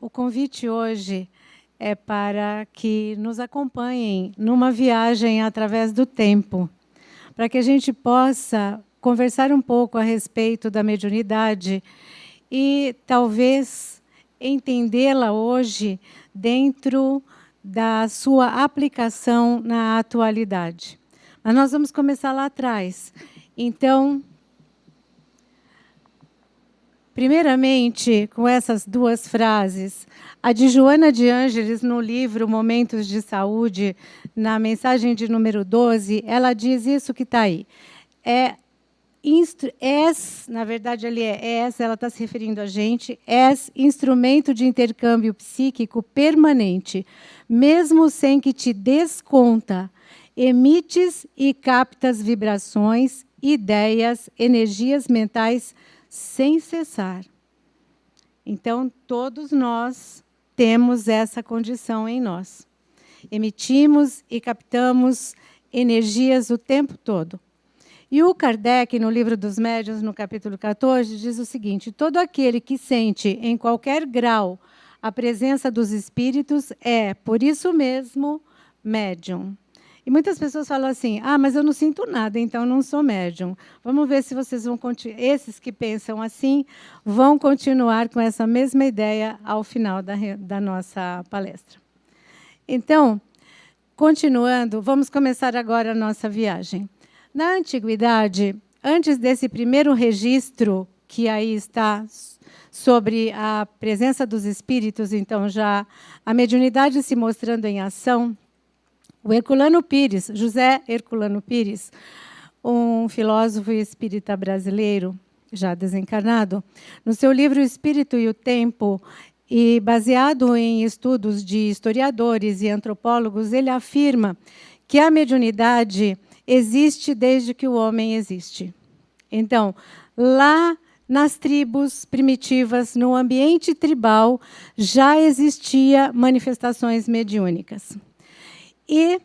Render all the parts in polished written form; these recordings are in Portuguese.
O convite hoje é para que nos acompanhem numa viagem através do tempo, para que a gente possa conversar um pouco a respeito da mediunidade e talvez entendê-la hoje dentro da sua aplicação na atualidade. Mas nós vamos começar lá atrás. Então, primeiramente, com essas duas frases, a de Joana de Ângeles, no livro Momentos de Saúde, na mensagem de número 12, ela diz isso que está aí. Na verdade, ali ela está se referindo a gente, és instrumento de intercâmbio psíquico permanente, mesmo sem que te des conta, emites e captas vibrações, ideias, energias mentais sem cessar. Então, todos nós temos essa condição em nós. Emitimos e captamos energias o tempo todo. E o Kardec, no Livro dos Médiuns, no capítulo 14, diz o seguinte: todo aquele que sente, em qualquer grau, a presença dos espíritos é, por isso mesmo, médium. E muitas pessoas falam assim: ah, mas eu não sinto nada, então eu não sou médium. Vamos ver se vocês vão continuar. Esses que pensam assim vão continuar com essa mesma ideia ao final da nossa palestra. Então, continuando, vamos começar agora a nossa viagem. Na antiguidade, antes desse primeiro registro que aí está sobre a presença dos espíritos, então já a mediunidade se mostrando em ação, o Herculano Pires, José Herculano Pires, um filósofo espírita brasileiro, já desencarnado, no seu livro O Espírito e o Tempo, e baseado em estudos de historiadores e antropólogos, ele afirma que a mediunidade existe desde que o homem existe. Então, lá nas tribos primitivas, no ambiente tribal, já existia manifestações mediúnicas. E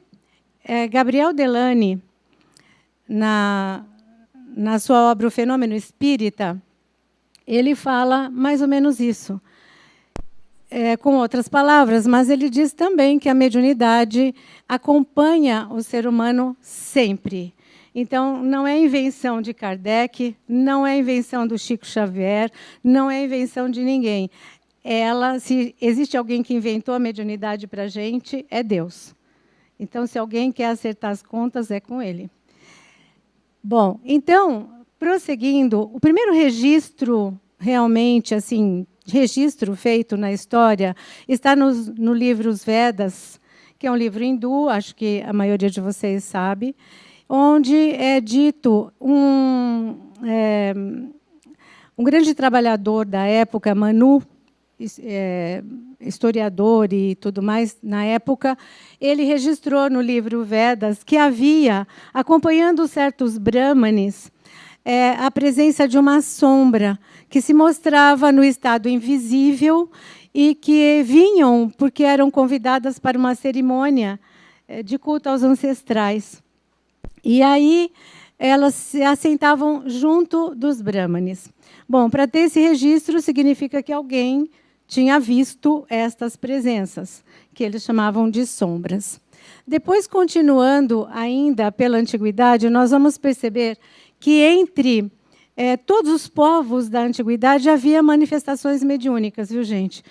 Gabriel Delany, na sua obra O Fenômeno Espírita, ele fala mais ou menos isso. Com outras palavras, mas ele diz também que a mediunidade acompanha o ser humano sempre. Então, não é invenção de Kardec, não é invenção do Chico Xavier, não é invenção de ninguém. Se existe alguém que inventou a mediunidade para a gente, é Deus. Então, se alguém quer acertar as contas, é com ele. Bom, então, prosseguindo, o primeiro registro realmente, assim, registro feito na história está no livro Os Vedas, que é um livro hindu, acho que a maioria de vocês sabe, onde é dito um grande trabalhador da época, Manu, historiador e tudo mais, na época, ele registrou no livro Vedas que havia, acompanhando certos brahmanes, a presença de uma sombra que se mostrava no estado invisível e que vinham porque eram convidadas para uma cerimônia de culto aos ancestrais. E aí elas se assentavam junto dos brahmanes. Bom, para ter esse registro significa que alguém tinha visto estas presenças, que eles chamavam de sombras. Depois, continuando ainda pela antiguidade, nós vamos perceber que entre todos os povos da antiguidade havia manifestações mediúnicas, viu, gente?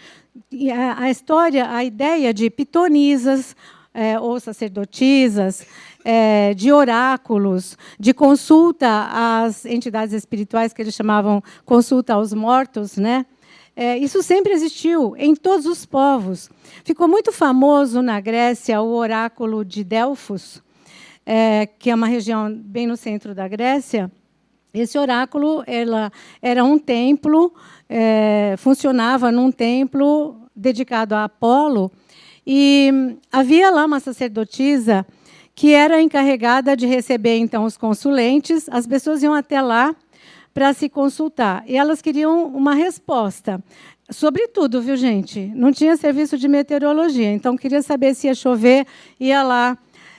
E a ideia de pitonisas ou sacerdotisas, de oráculos, de consulta às entidades espirituais, que eles chamavam consulta aos mortos, né? Isso sempre existiu em todos os povos. Ficou muito famoso na Grécia o oráculo de Delfos, que é uma região bem no centro da Grécia. Esse oráculo era um templo, funcionava num templo dedicado a Apolo, e havia lá uma sacerdotisa que era encarregada de receber, então, os consulentes. As pessoas iam até lá para se consultar, e elas queriam uma resposta. Sobre tudo, viu, gente? Não tinha serviço de meteorologia, então queria saber se ia chover, ia lá.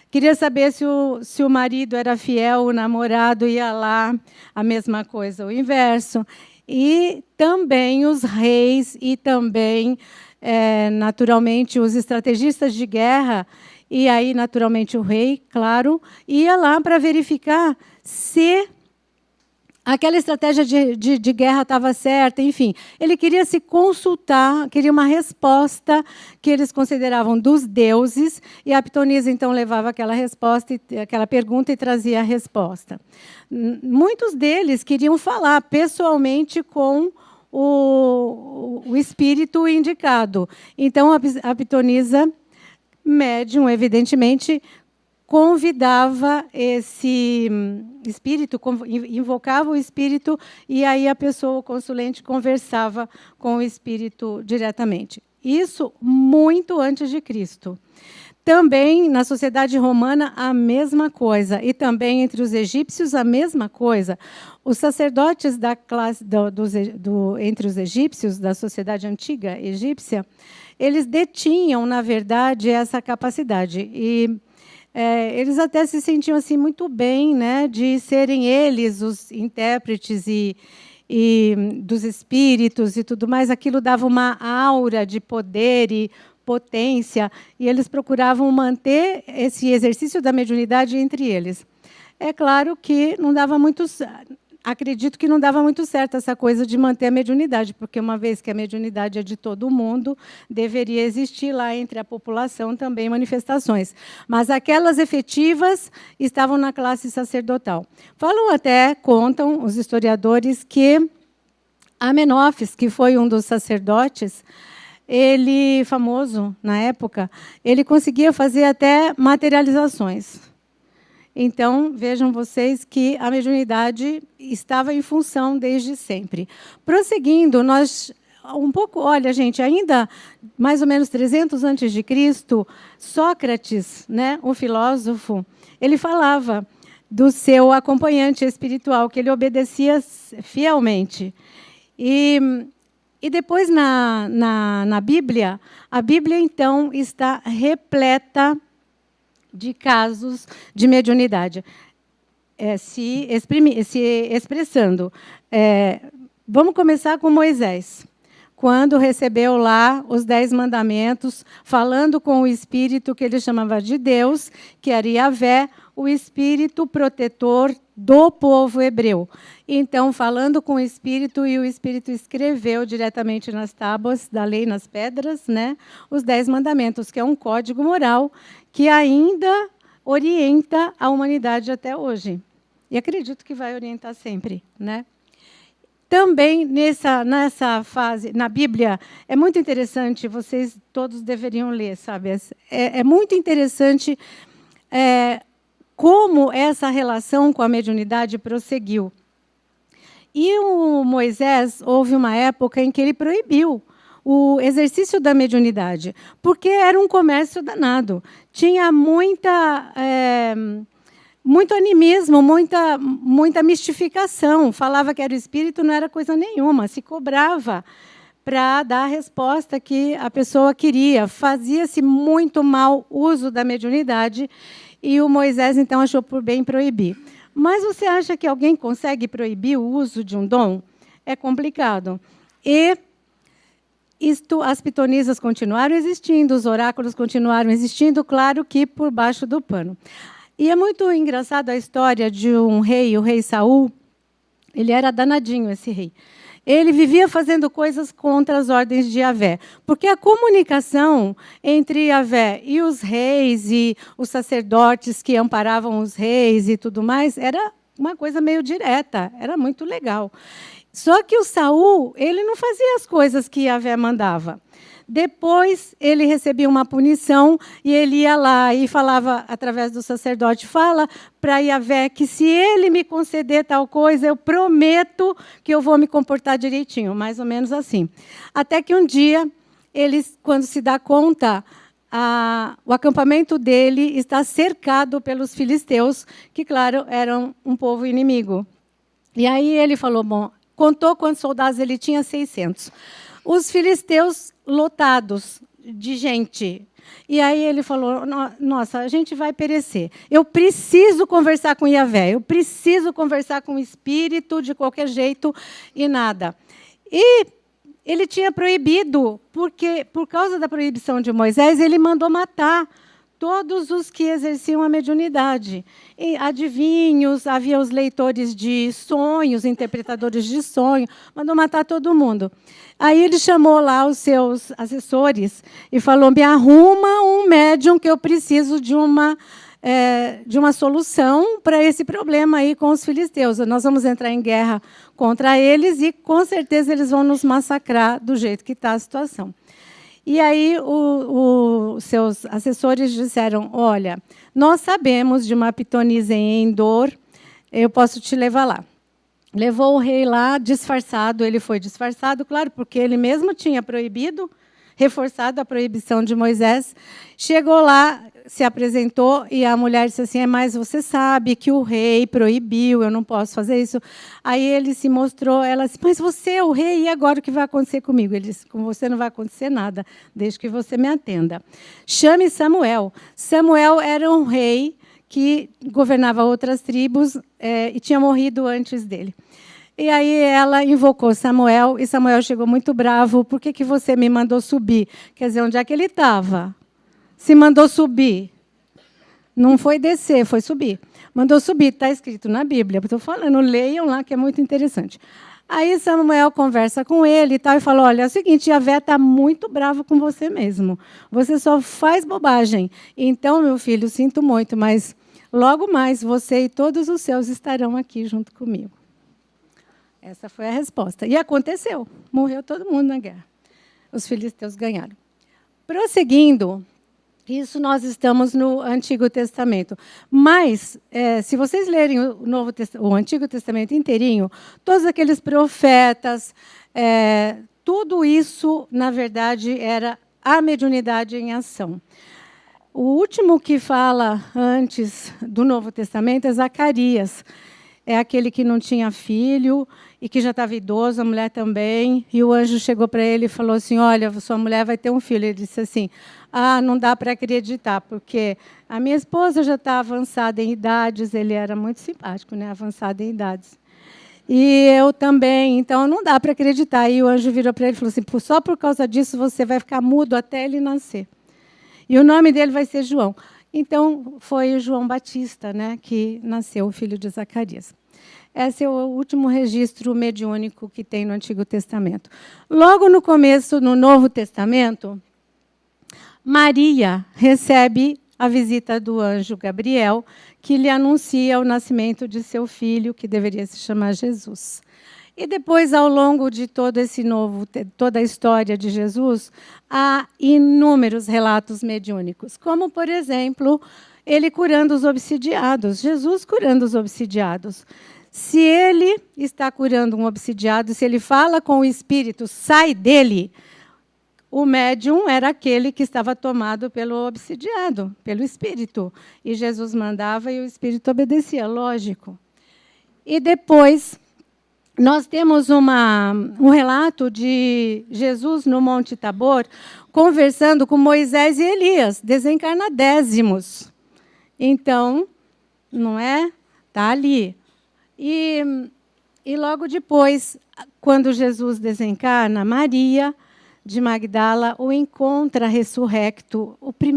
Queria saber se o marido era fiel, o namorado ia lá, a mesma coisa, o inverso. E também os reis e também naturalmente, os estrategistas de guerra, e aí, naturalmente, o rei, claro, ia lá para verificar se aquela estratégia de guerra estava certa, enfim. Ele queria se consultar, queria uma resposta que eles consideravam dos deuses, e a pitonisa, então, levava aquela resposta, aquela pergunta e trazia a resposta. Muitos deles queriam falar pessoalmente com o espírito indicado. Então, a pitonisa, médium, evidentemente, convidava esse espírito, invocava o espírito, e aí a pessoa, o consulente, conversava com o espírito diretamente. Isso muito antes de Cristo. Também, na sociedade romana, a mesma coisa. E também entre os egípcios, a mesma coisa. Os sacerdotes da classe entre os egípcios, da sociedade antiga egípcia, eles detinham, na verdade, essa capacidade. E eles até se sentiam assim muito bem, né, de serem eles os intérpretes e dos espíritos e tudo mais. Aquilo dava uma aura de poder e potência, e eles procuravam manter esse exercício da mediunidade entre eles. É claro que não dava muito, acredito que não dava muito certo essa coisa de manter a mediunidade, porque uma vez que a mediunidade é de todo mundo, deveria existir lá entre a população também manifestações. Mas aquelas efetivas estavam na classe sacerdotal. Falam até, contam os historiadores, que Amenófis, que foi um dos sacerdotes, ele, famoso na época, ele conseguia fazer até materializações. Então, vejam vocês que a mediunidade estava em função desde sempre. Prosseguindo, nós um pouco, olha, gente, ainda mais ou menos 300 antes de Cristo, Sócrates, né, o filósofo, ele falava do seu acompanhante espiritual, que ele obedecia fielmente. E depois, na Bíblia, a Bíblia, então, está repleta de casos de mediunidade, se expressando. Vamos começar com Moisés, quando recebeu lá os 10 mandamentos, falando com o espírito que ele chamava de Deus, que era Yahvé, o espírito protetor do povo hebreu. Então, falando com o espírito, e o espírito escreveu diretamente nas tábuas da lei, nas pedras, né, os 10 mandamentos, que é um código moral que ainda orienta a humanidade até hoje. E acredito que vai orientar sempre, né? Também, nessa fase, na Bíblia, é muito interessante, vocês todos deveriam ler, sabe? É muito interessante como essa relação com a mediunidade prosseguiu. E o Moisés, houve uma época em que ele proibiu o exercício da mediunidade, porque era um comércio danado. Tinha muito animismo, muita mistificação. Falava que era o espírito, não era coisa nenhuma. Se cobrava para dar a resposta que a pessoa queria. Fazia-se muito mau uso da mediunidade, e o Moisés, então, achou por bem proibir. Mas você acha que alguém consegue proibir o uso de um dom? É complicado. E as pitonisas continuaram existindo, os oráculos continuaram existindo, claro que por baixo do pano. E é muito engraçado a história de um rei, o rei Saul. Ele era danadinho, esse rei. Ele vivia fazendo coisas contra as ordens de Yahvé, porque a comunicação entre Yahvé e os reis e os sacerdotes que amparavam os reis e tudo mais era uma coisa meio direta, era muito legal. Só que o Saul, ele não fazia as coisas que Yahvé mandava. Depois, ele recebia uma punição e ele ia lá e falava, através do sacerdote, fala para Yahvé que se ele me conceder tal coisa, eu prometo que eu vou me comportar direitinho, mais ou menos assim. Até que um dia, ele, quando se dá conta, o acampamento dele está cercado pelos filisteus, que, claro, eram um povo inimigo. E aí ele falou, bom, contou quantos soldados ele tinha, 600. Os filisteus lotados de gente. E aí ele falou, nossa, a gente vai perecer. Eu preciso conversar com Yahvé, eu preciso conversar com o espírito de qualquer jeito e nada. E ele tinha proibido, porque por causa da proibição de Moisés, ele mandou matar todos os que exerciam a mediunidade. E adivinhos, havia os leitores de sonhos, interpretadores de sonho, mandou matar todo mundo. Aí ele chamou lá os seus assessores e falou: me arruma um médium que eu preciso de uma solução para esse problema aí com os filisteus. Nós vamos entrar em guerra contra eles e, com certeza, eles vão nos massacrar do jeito que está a situação. E aí os seus assessores disseram: olha, nós sabemos de uma pitonisa em Endor, eu posso te levar lá. Levou o rei lá disfarçado, ele foi disfarçado, claro, porque ele mesmo tinha proibido, reforçado a proibição de Moisés. Chegou lá, se apresentou, e a mulher disse assim: mas você sabe que o rei proibiu, eu não posso fazer isso. Aí ele se mostrou, ela disse: mas você é o rei, e agora o que vai acontecer comigo? Ele disse: com você não vai acontecer nada, desde que você me atenda. Chame Samuel. Samuel era um rei que governava outras tribos e tinha morrido antes dele. E aí ela invocou Samuel, e Samuel chegou muito bravo: por que você me mandou subir? Quer dizer, onde é que ele estava? Se mandou subir. Não foi descer, foi subir. Mandou subir, está escrito na Bíblia. Estou falando, leiam lá, que é muito interessante. Aí Samuel conversa com ele e tal, e fala: olha, é o seguinte, Yahvé está muito bravo com você mesmo. Você só faz bobagem. Então, meu filho, sinto muito, mas logo mais você e todos os seus estarão aqui junto comigo. Essa foi a resposta. E aconteceu. Morreu todo mundo na guerra. Os filisteus ganharam. Prosseguindo, isso nós estamos no Antigo Testamento. Mas, se vocês lerem o Antigo Testamento inteirinho, todos aqueles profetas, tudo isso, na verdade, era a mediunidade em ação. O último que fala antes do Novo Testamento é Zacarias. É aquele que não tinha filho e que já estava idoso, a mulher também. E o anjo chegou para ele e falou assim: olha, sua mulher vai ter um filho. Ele disse assim: não dá para acreditar, porque a minha esposa já está avançada em idades. Ele era muito simpático, né? Avançada em idades. E eu também, então não dá para acreditar. E o anjo virou para ele e falou assim: só por causa disso você vai ficar mudo até ele nascer. E o nome dele vai ser João. Então, foi o João Batista, né, que nasceu, o filho de Zacarias. Esse é o último registro mediúnico que tem no Antigo Testamento. Logo no começo, no Novo Testamento, Maria recebe a visita do anjo Gabriel, que lhe anuncia o nascimento de seu filho, que deveria se chamar Jesus. E depois, ao longo de toda a história de Jesus, há inúmeros relatos mediúnicos, como, por exemplo, ele curando os obsidiados, Jesus curando os obsidiados. Se ele está curando um obsidiado, se ele fala com o espírito, sai dele, o médium era aquele que estava tomado pelo obsidiado, pelo espírito. E Jesus mandava e o espírito obedecia, lógico. E depois, nós temos um relato de Jesus no Monte Tabor, conversando com Moisés e Elias, desencarnadésimos. Então, não é? Está ali. E logo depois, quando Jesus desencarna, Maria de Magdala o encontra ressurrecto,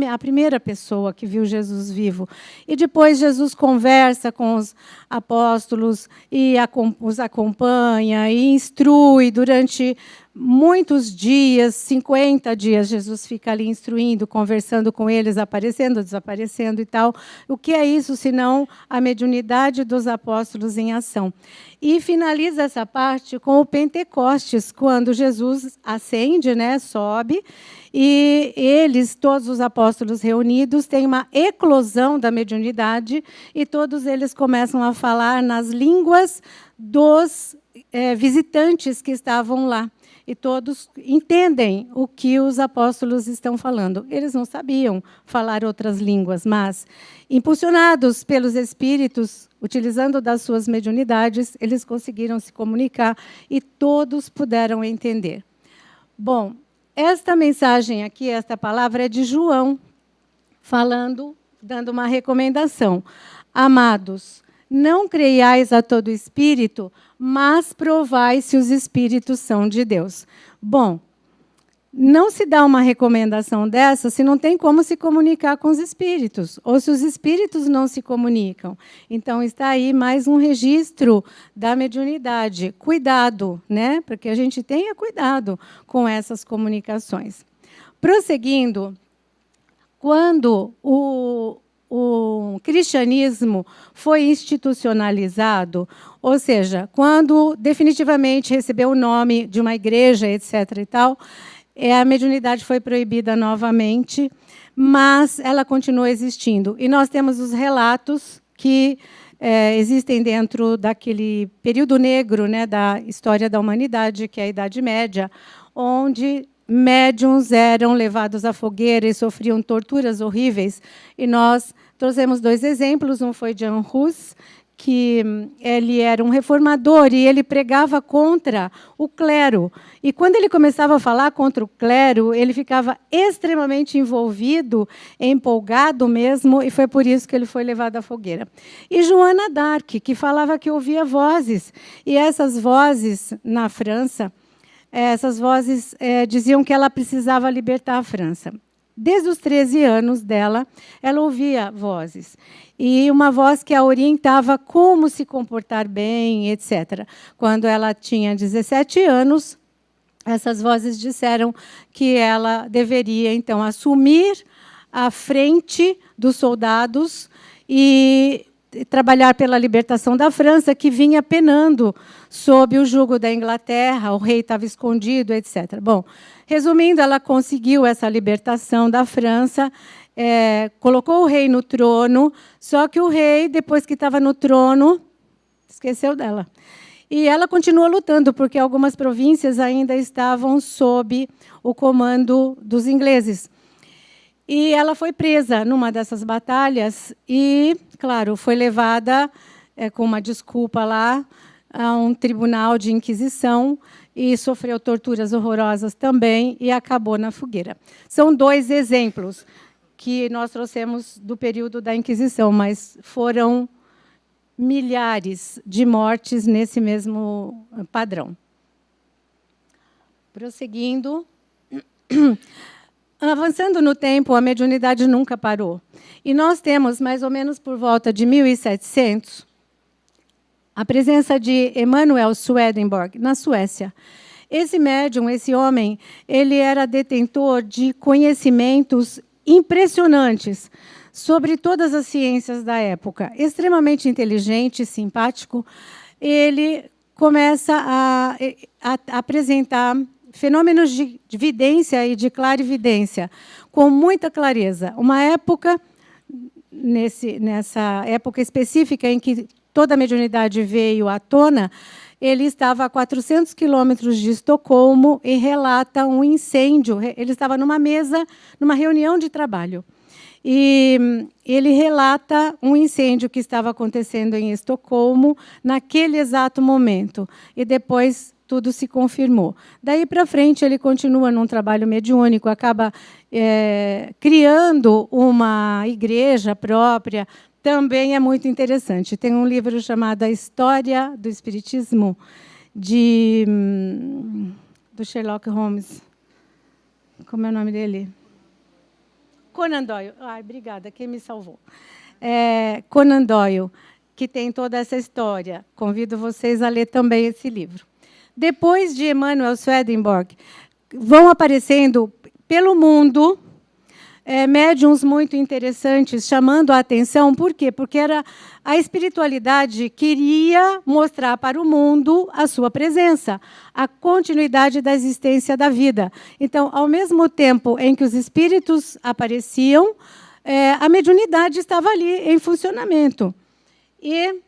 a primeira pessoa que viu Jesus vivo. E depois Jesus conversa com os apóstolos e os acompanha e instrui durante muitos dias, 50 dias, Jesus fica ali instruindo, conversando com eles, aparecendo, desaparecendo e tal. O que é isso, senão a mediunidade dos apóstolos em ação? E finaliza essa parte com o Pentecostes, quando Jesus ascende, né, sobe, e eles, todos os apóstolos reunidos, têm uma eclosão da mediunidade, e todos eles começam a falar nas línguas dos visitantes que estavam lá. E todos entendem o que os apóstolos estão falando. Eles não sabiam falar outras línguas, mas, impulsionados pelos espíritos, utilizando das suas mediunidades, eles conseguiram se comunicar e todos puderam entender. Bom, esta mensagem aqui, esta palavra é de João, falando, dando uma recomendação. Amados, Não creiais a todo espírito, mas provai se os espíritos são de Deus. Bom, não se dá uma recomendação dessa se não tem como se comunicar com os espíritos, ou se os espíritos não se comunicam. Então, está aí mais um registro da mediunidade. Cuidado, né? Para que a gente tenha cuidado com essas comunicações. Prosseguindo, quando o cristianismo foi institucionalizado, ou seja, quando definitivamente recebeu o nome de uma igreja, etc. e tal, a mediunidade foi proibida novamente, mas ela continua existindo. E nós temos os relatos que existem dentro daquele período negro, né, da história da humanidade, que é a Idade Média, onde médiuns eram levados à fogueira e sofriam torturas horríveis. E nós trouxemos 2 exemplos. Um foi Jan Hus, que ele era um reformador e ele pregava contra o clero. E quando ele começava a falar contra o clero, ele ficava extremamente envolvido, empolgado mesmo, e foi por isso que ele foi levado à fogueira. E Joana d'Arc, que falava que ouvia vozes. E essas vozes, na França, essas vozes diziam que ela precisava libertar a França. Desde os 13 anos dela, ela ouvia vozes. E uma voz que a orientava como se comportar bem, etc. Quando ela tinha 17 anos, essas vozes disseram que ela deveria, então, assumir a frente dos soldados e trabalhar pela libertação da França, que vinha penando sob o jugo da Inglaterra, o rei estava escondido, etc. Bom, resumindo, ela conseguiu essa libertação da França, colocou o rei no trono, só que o rei, depois que estava no trono, esqueceu dela. E ela continuou lutando, porque algumas províncias ainda estavam sob o comando dos ingleses. E ela foi presa numa dessas batalhas e, claro, foi levada com uma desculpa lá a um tribunal de inquisição e sofreu torturas horrorosas também e acabou na fogueira. São 2 exemplos que nós trouxemos do período da Inquisição, mas foram milhares de mortes nesse mesmo padrão. Prosseguindo. Avançando no tempo, a mediunidade nunca parou. E nós temos, mais ou menos por volta de 1700, a presença de Emanuel Swedenborg, na Suécia. Esse médium, esse homem, ele era detentor de conhecimentos impressionantes sobre todas as ciências da época. Extremamente inteligente, simpático. Ele começa a apresentar fenômenos de vidência e de clarividência, com muita clareza. Uma época, nessa época específica em que toda a mediunidade veio à tona, ele estava a 400 quilômetros de Estocolmo e relata um incêndio. Ele estava numa mesa, numa reunião de trabalho. E ele relata um incêndio que estava acontecendo em Estocolmo naquele exato momento. E depois tudo se confirmou. Daí para frente, ele continua num trabalho mediúnico, acaba criando uma igreja própria. Também é muito interessante. Tem um livro chamado A História do Espiritismo, do Sherlock Holmes. Como é o nome dele? Conan Doyle. Ai, obrigada, quem me salvou. Conan Doyle, que tem toda essa história. Convido vocês a ler também esse livro. Depois de Emanuel Swedenborg, vão aparecendo pelo mundo médiuns muito interessantes, chamando a atenção. Por quê? Porque a espiritualidade queria mostrar para o mundo a sua presença, a continuidade da existência da vida. Então, ao mesmo tempo em que os espíritos apareciam, a mediunidade estava ali em funcionamento. E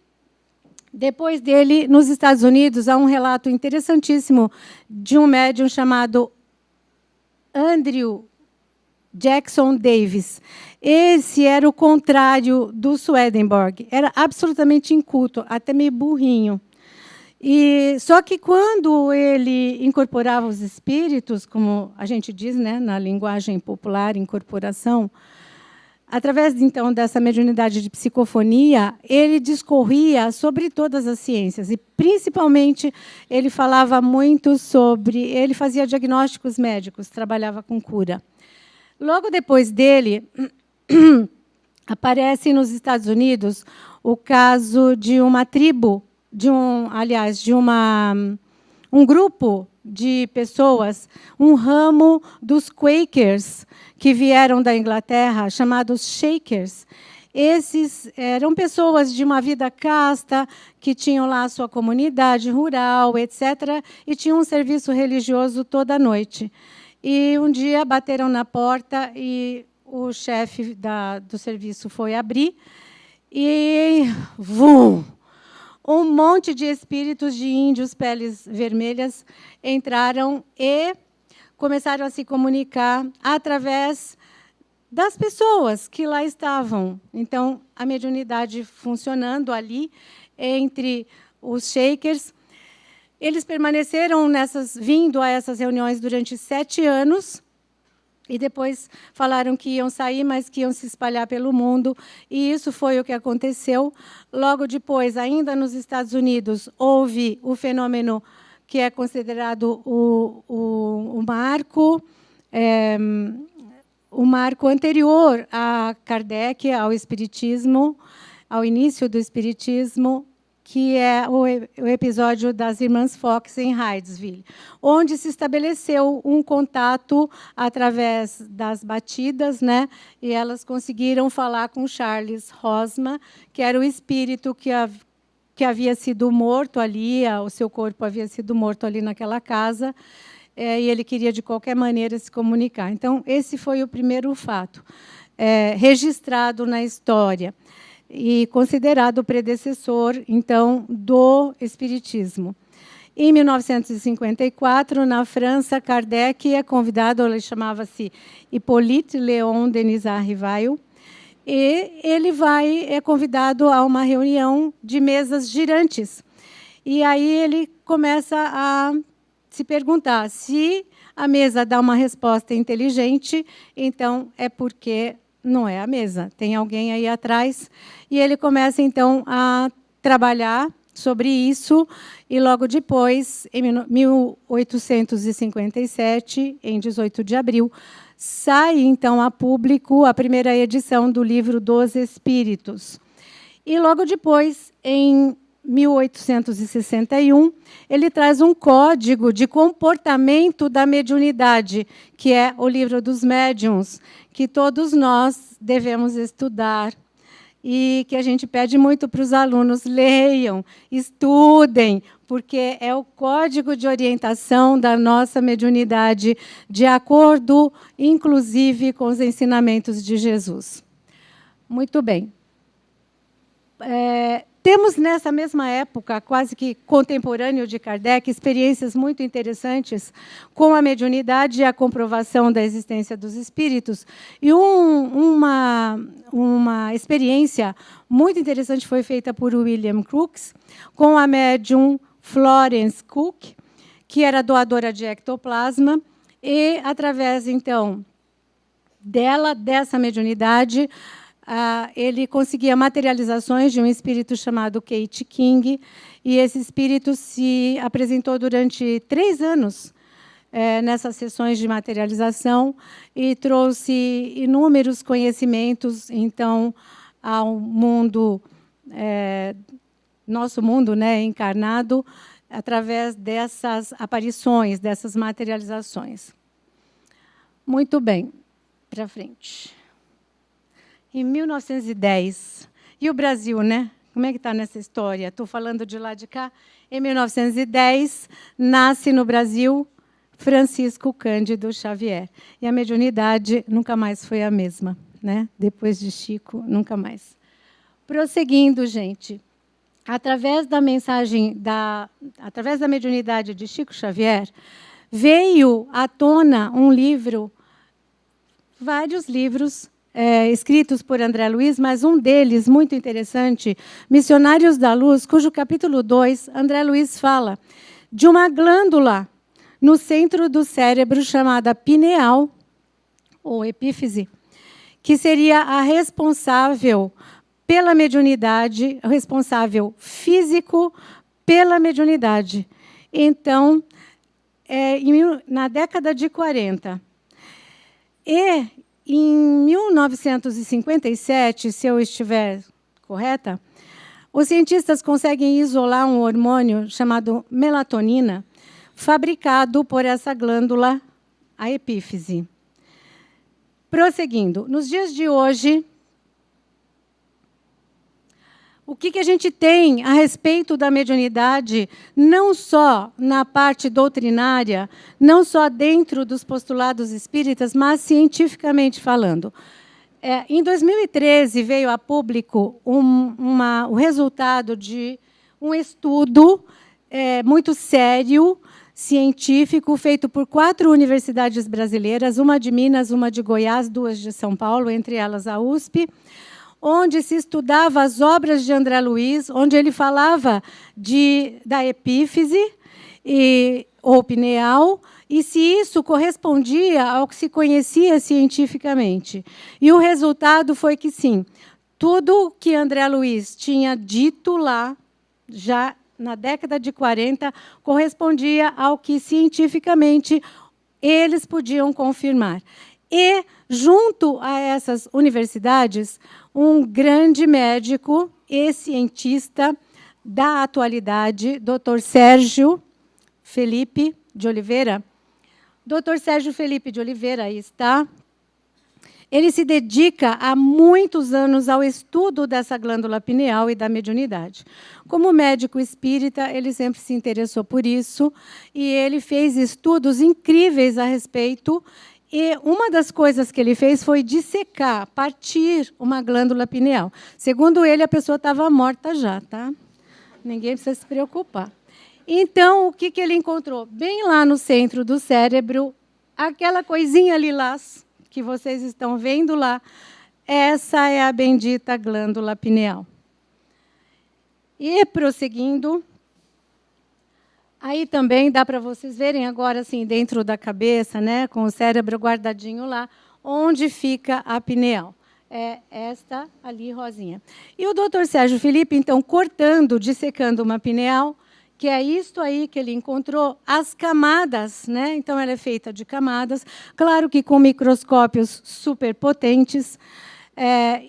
depois dele, nos Estados Unidos, há um relato interessantíssimo de um médium chamado Andrew Jackson Davis. Esse era o contrário do Swedenborg. Era absolutamente inculto, até meio burrinho. Só que, quando ele incorporava os espíritos, como a gente diz, né, na linguagem popular, incorporação, através, então, dessa mediunidade de psicofonia, ele discorria sobre todas as ciências, e, principalmente, ele falava muito sobre... Ele fazia diagnósticos médicos, trabalhava com cura. Logo depois dele, aparece nos Estados Unidos o caso de uma tribo, um grupo de pessoas, um ramo dos Quakers, que vieram da Inglaterra, chamados Shakers. Esses eram pessoas de uma vida casta, que tinham lá a sua comunidade rural, etc., e tinham um serviço religioso toda noite. E um dia bateram na porta e o chefe do serviço foi abrir e... Vum! Um monte de espíritos de índios, peles vermelhas, entraram e começaram a se comunicar através das pessoas que lá estavam. Então, a mediunidade funcionando ali entre os Shakers. Eles permaneceram vindo a essas reuniões durante 7 anos, e depois falaram que iam sair, mas que iam se espalhar pelo mundo. E isso foi o que aconteceu. Logo depois, ainda nos Estados Unidos, houve o fenômeno que é considerado o marco anterior a Kardec, ao Espiritismo, ao início do Espiritismo, que é o episódio das Irmãs Fox em Hydesville, onde se estabeleceu um contato através das batidas, né? E elas conseguiram falar com Charles Rosma, que era o espírito que havia sido morto ali, o seu corpo havia sido morto ali naquela casa, e ele queria, de qualquer maneira, se comunicar. Então, esse foi o primeiro fato registrado na história, e considerado o predecessor, então, do Espiritismo. Em 1954, na França, Kardec é convidado, ele chamava-se Hippolyte Léon Denisard Rivail, e ele é convidado a uma reunião de mesas girantes. E aí ele começa a se perguntar se a mesa dá uma resposta inteligente, então é porque não é a mesa, tem alguém aí atrás. E ele começa, então, a trabalhar sobre isso, e logo depois, em 1857, em 18 de abril, sai, então, a público a primeira edição do Livro dos Espíritos. E logo depois, em 1861, ele traz um código de comportamento da mediunidade, que é o Livro dos Médiuns, que todos nós devemos estudar, e que a gente pede muito para os alunos: leiam, estudem, porque é o código de orientação da nossa mediunidade, de acordo, inclusive, com os ensinamentos de Jesus. Muito bem. Temos, nessa mesma época, quase que contemporâneo de Kardec, experiências muito interessantes com a mediunidade e a comprovação da existência dos espíritos. E uma experiência muito interessante foi feita por William Crookes, com a médium Florence Cook, que era doadora de ectoplasma, e, através, então, dessa mediunidade, ele conseguia materializações de um espírito chamado Kate King, e esse espírito se apresentou durante 3 anos nessas sessões de materialização e trouxe inúmeros conhecimentos, então, ao mundo, nosso mundo, né, encarnado, através dessas aparições, dessas materializações. Muito bem, para frente. Em 1910, e o Brasil, né? Como é que está nessa história? Estou falando de lá de cá. Em 1910, nasce no Brasil Francisco Cândido Xavier. E a mediunidade nunca mais foi a mesma, né? Depois de Chico, nunca mais. Prosseguindo, gente, através da mediunidade de Chico Xavier, veio à tona um livro, vários livros, escritos por André Luiz, mas um deles, muito interessante, Missionários da Luz, cujo capítulo 2, André Luiz fala de uma glândula no centro do cérebro chamada pineal, ou epífise, que seria a responsável pela mediunidade, o responsável físico pela mediunidade. Então, na década de 40. E, em 1957, se eu estiver correta, os cientistas conseguem isolar um hormônio chamado melatonina, fabricado por essa glândula, a epífise. Prosseguindo, nos dias de hoje, o que a gente tem a respeito da mediunidade, não só na parte doutrinária, não só dentro dos postulados espíritas, mas cientificamente falando. Em 2013, veio a público o resultado de um estudo muito sério, científico, feito por 4 universidades brasileiras, uma de Minas, uma de Goiás, 2 de São Paulo, entre elas a USP, onde se estudava as obras de André Luiz, onde ele falava da epífise ou pineal, e se isso correspondia ao que se conhecia cientificamente. E o resultado foi que, sim, tudo que André Luiz tinha dito lá, já na década de 40, correspondia ao que cientificamente eles podiam confirmar. E, junto a essas universidades, um grande médico e cientista da atualidade, Dr. Sérgio Felipe de Oliveira. Dr. Sérgio Felipe de Oliveira, aí está. Ele se dedica há muitos anos ao estudo dessa glândula pineal e da mediunidade. Como médico espírita, ele sempre se interessou por isso, e ele fez estudos incríveis a respeito. E uma das coisas que ele fez foi dissecar, partir uma glândula pineal. Segundo ele, a pessoa estava morta já, tá? Ninguém precisa se preocupar. Então, o que ele encontrou? Bem lá no centro do cérebro, aquela coisinha lilás que vocês estão vendo lá, essa é a bendita glândula pineal. E, prosseguindo, aí também dá para vocês verem agora, assim, dentro da cabeça, né, com o cérebro guardadinho lá, onde fica a pineal. É esta ali, rosinha. E o doutor Sérgio Felipe, então, cortando, dissecando uma pineal, que é isto aí que ele encontrou, as camadas, né? Então, ela é feita de camadas, claro que com microscópios superpotentes.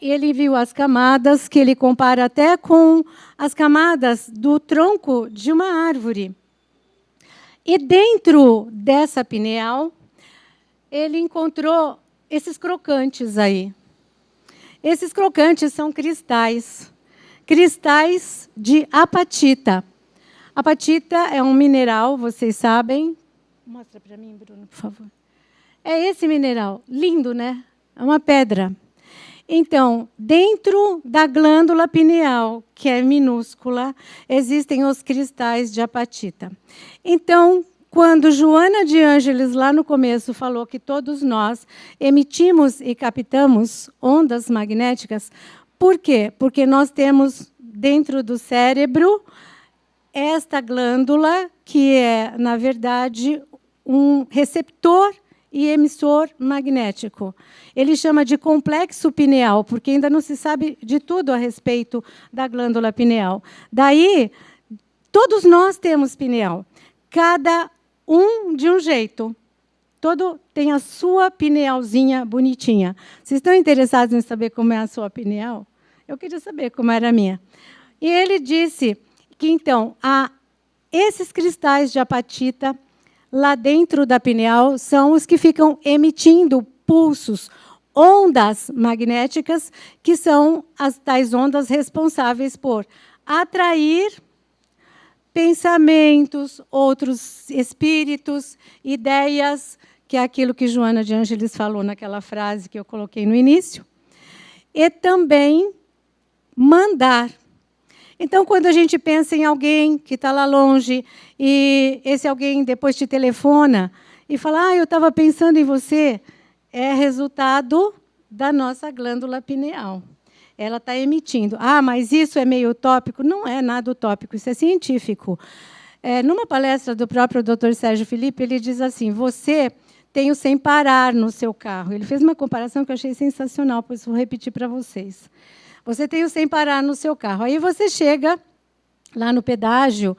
Ele viu as camadas, que ele compara até com as camadas do tronco de uma árvore. E dentro dessa pineal, ele encontrou esses crocantes aí. Esses crocantes são cristais de apatita. Apatita é um mineral, vocês sabem. Mostra para mim, Bruno, por favor. É esse mineral, lindo, né? É uma pedra. Então, dentro da glândula pineal, que é minúscula, existem os cristais de apatita. Então, quando Joana de Ângeles, lá no começo, falou que todos nós emitimos e captamos ondas magnéticas, por quê? Porque nós temos dentro do cérebro esta glândula, que é, na verdade, um receptor e emissor magnético. Ele chama de complexo pineal, porque ainda não se sabe de tudo a respeito da glândula pineal. Daí, todos nós temos pineal, cada um de um jeito. Todo tem a sua pinealzinha bonitinha. Vocês estão interessados em saber como é a sua pineal? Eu queria saber como era a minha. E ele disse que, então, esses cristais de apatita lá dentro da pineal são os que ficam emitindo pulsos, ondas magnéticas, que são as tais ondas responsáveis por atrair pensamentos, outros espíritos, ideias, que é aquilo que Joana de Ângeles falou naquela frase que eu coloquei no início, e também mandar. Então, quando a gente pensa em alguém que está lá longe, e esse alguém depois te telefona e fala, eu estava pensando em você, é resultado da nossa glândula pineal. Ela está emitindo. Mas isso é meio utópico? Não é nada utópico, isso é científico. Numa palestra do próprio Dr. Sérgio Felipe, ele diz assim, você tem o sem parar no seu carro. Ele fez uma comparação que eu achei sensacional, por isso vou repetir para vocês. Você tem o sem parar no seu carro. Aí você chega lá no pedágio,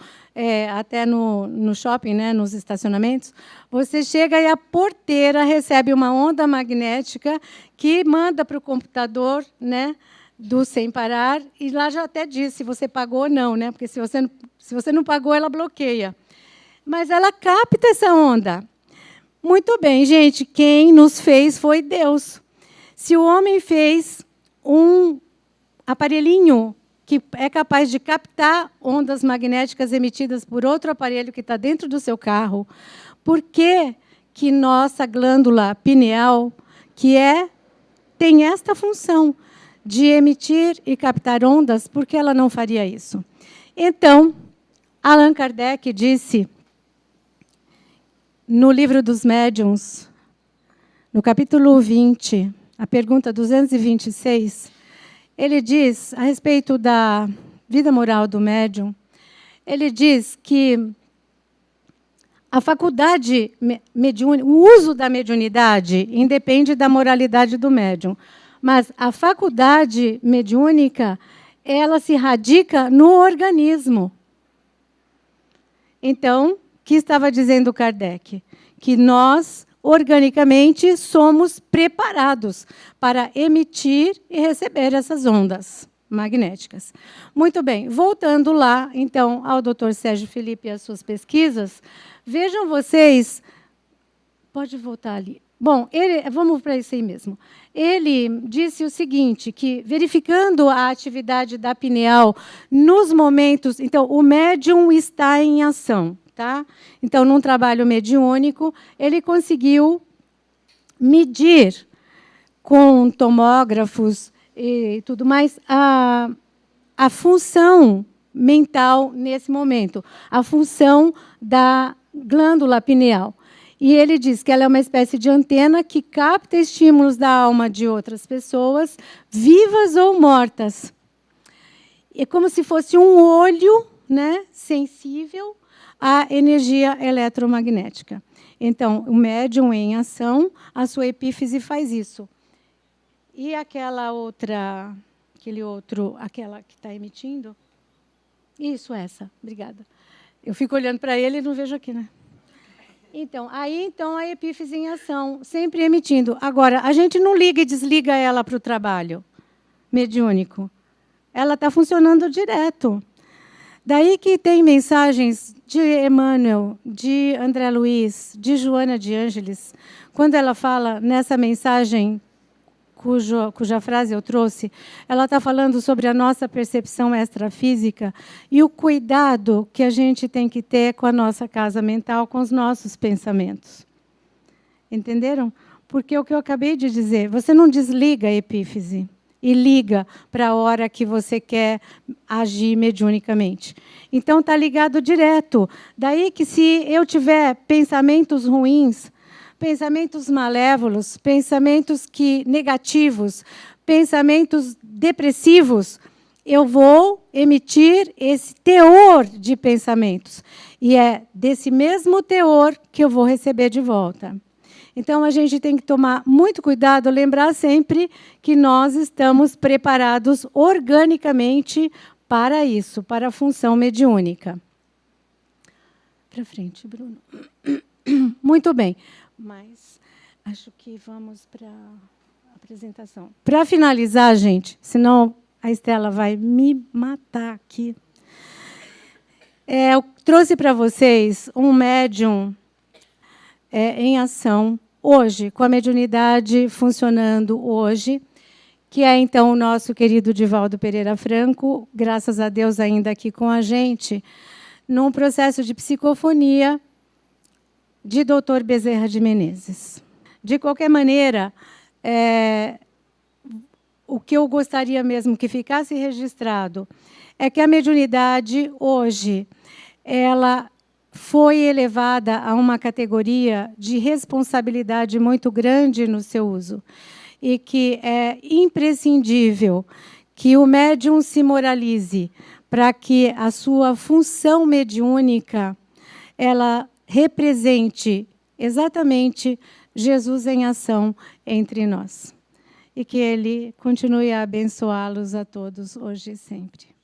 até no shopping, né, nos estacionamentos, você chega e a porteira recebe uma onda magnética que manda para o computador, né, do sem parar, e lá já até diz se você pagou ou não, né, porque se você não pagou, ela bloqueia. Mas ela capta essa onda. Muito bem, gente, quem nos fez foi Deus. Se o homem fez um aparelhinho que é capaz de captar ondas magnéticas emitidas por outro aparelho que está dentro do seu carro, por que que nossa glândula pineal, tem esta função de emitir e captar ondas, por que ela não faria isso? Então, Allan Kardec disse, no livro dos médiuns, no capítulo 20, a pergunta 226, ele diz, a respeito da vida moral do médium, ele diz que a faculdade mediúnica, o uso da mediunidade independe da moralidade do médium, mas a faculdade mediúnica, ela se radica no organismo. Então, o que estava dizendo Kardec? Que nós, organicamente, somos preparados para emitir e receber essas ondas magnéticas. Muito bem, voltando lá, então, ao Dr. Sérgio Felipe e as suas pesquisas, vejam vocês... Pode voltar ali. Bom, vamos para isso aí mesmo. Ele disse o seguinte, que verificando a atividade da pineal nos momentos... Então, o médium está em ação. Tá? Então, num trabalho mediúnico, ele conseguiu medir com tomógrafos e tudo mais a função mental nesse momento, a função da glândula pineal. E ele diz que ela é uma espécie de antena que capta estímulos da alma de outras pessoas, vivas ou mortas. É como se fosse um olho, né, sensível à energia eletromagnética. Então, o médium em ação, a sua epífise faz isso. E aquela que está emitindo? Isso, essa. Obrigada. Eu fico olhando para ele e não vejo aqui, né? Então, a epífise em ação, sempre emitindo. Agora, a gente não liga e desliga ela para o trabalho mediúnico. Ela está funcionando direto. Daí que tem mensagens de Emmanuel, de André Luiz, de Joana de Ângeles, quando ela fala nessa mensagem, cuja frase eu trouxe, ela está falando sobre a nossa percepção extrafísica e o cuidado que a gente tem que ter com a nossa casa mental, com os nossos pensamentos. Entenderam? Porque o que eu acabei de dizer, você não desliga a epífise e liga para a hora que você quer agir mediunicamente. Então, está ligado direto. Daí que, se eu tiver pensamentos ruins, pensamentos malévolos, pensamentos negativos, pensamentos depressivos, eu vou emitir esse teor de pensamentos. E é desse mesmo teor que eu vou receber de volta. Então, a gente tem que tomar muito cuidado, lembrar sempre que nós estamos preparados organicamente para isso, para a função mediúnica. Para frente, Bruno. Muito bem. Mas acho que vamos para a apresentação. Para finalizar, gente, senão a Estela vai me matar aqui. Eu trouxe para vocês um médium em ação, hoje, com a mediunidade funcionando hoje, que é, então, o nosso querido Divaldo Pereira Franco, graças a Deus ainda aqui com a gente, num processo de psicofonia de Dr. Bezerra de Menezes. De qualquer maneira, o que eu gostaria mesmo que ficasse registrado é que a mediunidade, hoje, ela foi elevada a uma categoria de responsabilidade muito grande no seu uso e que é imprescindível que o médium se moralize para que a sua função mediúnica ela represente exatamente Jesus em ação entre nós. E que Ele continue a abençoá-los a todos, hoje e sempre.